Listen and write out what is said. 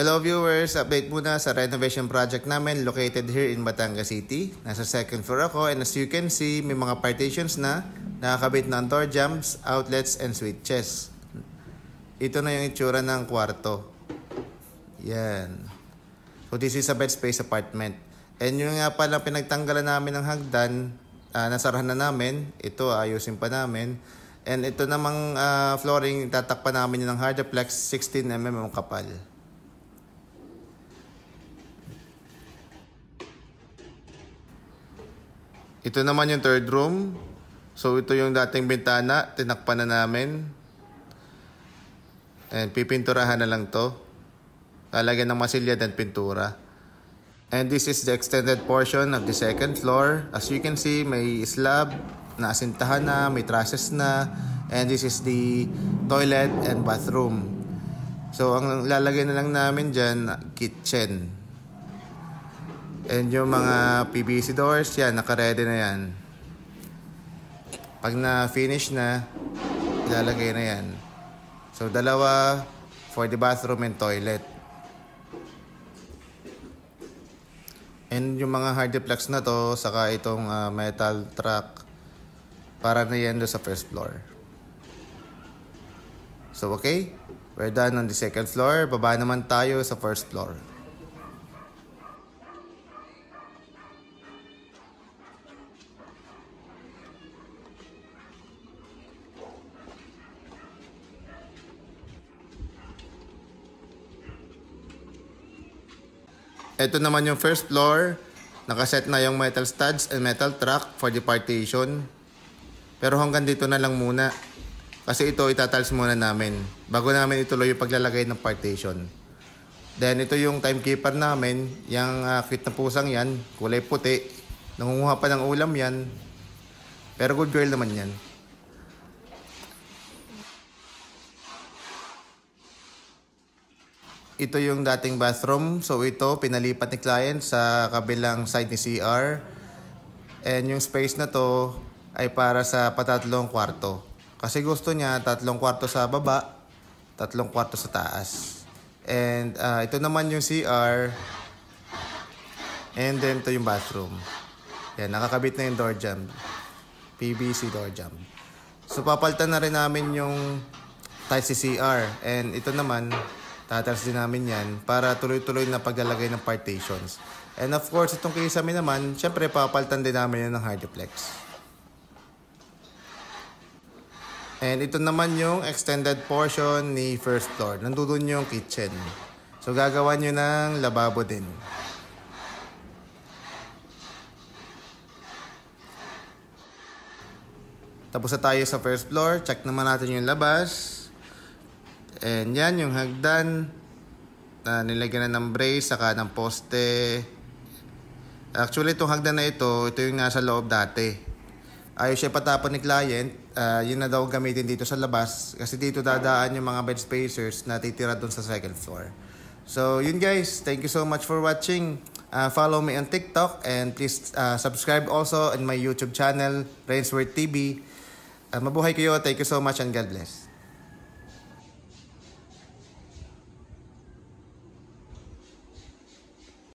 Hello viewers, update muna sa renovation project namin located here in Batangas City. Nasa second floor ako and as you can see, may mga partitions na nakakabit ng door jambs, outlets, and switches. Ito na yung itsura ng kwarto. Yan. So this is a bed space apartment. And yung nga pala pinagtanggalan namin ng hagdan, nasarahan na namin. Ito ayusin pa namin. And ito namang flooring, tatakpan namin ng Hardaplex 16mm kapal. Ito naman yung third room. So ito yung dating bintana, tinakpan na namin. And pipinturahan na lang to. Lalagyan ng masilya at pintura. And this is the extended portion of the second floor. As you can see, may slab na asintahan na, may trusses na. And this is the toilet and bathroom. So ang lalagay na lang namin dyan, kitchen. And yung mga PVC doors, yan, naka-ready na yan. Pag na-finish na, ilalagay na yan. So, dalawa for the bathroom and toilet. And yung mga hardiplex na to, saka itong metal track, para na yan doon sa first floor. So, okay. We're done on the second floor. Baba naman tayo sa first floor. Ito naman yung first floor. Nakaset na yung metal studs and metal track for the partition. Pero hanggang dito na lang muna. Kasi ito itatiles muna namin. Bago namin ituloy yung paglalagay ng partition. Then ito yung timekeeper namin. Yung cute na pusang yan. Kulay puti. Nangunguha pa ng ulam yan. Pero good girl naman yan. Ito yung dating bathroom. So ito, pinalipat ni client sa kabilang side ni CR. And yung space na to ay para sa patatlong kwarto. Kasi gusto niya tatlong kwarto sa baba, tatlong kwarto sa taas. And ito naman yung CR. And then ito yung bathroom. Yan, nakakabit na yung door jamb. PVC door jamb. So papalitan na rin namin yung tiles si CR. And ito naman, tatals din namin yan para tuloy-tuloy na paglalagay ng partitions. And of course, itong kisame naman, syempre papalitan din namin yan ng hardiplex. And ito naman yung extended portion ni first floor. Nandun yung kitchen. So gagawa nyo ng lababo din. Tapos na tayo sa first floor. Check naman natin yung labas. And yan yung hagdan. Nilagyan na ng brace, saka ng poste. Actually, itong hagdan na ito yung nasa loob dati. Ayaw siya patapon ni client. Yun na daw gamitin dito sa labas. Kasi dito dadaan yung mga bed spacers na titira dun sa second floor. So, yun guys. Thank you so much for watching. Follow me on TikTok. And please subscribe also in my YouTube channel, Rainsworth TV. Mabuhay kayo. Thank you so much and God bless.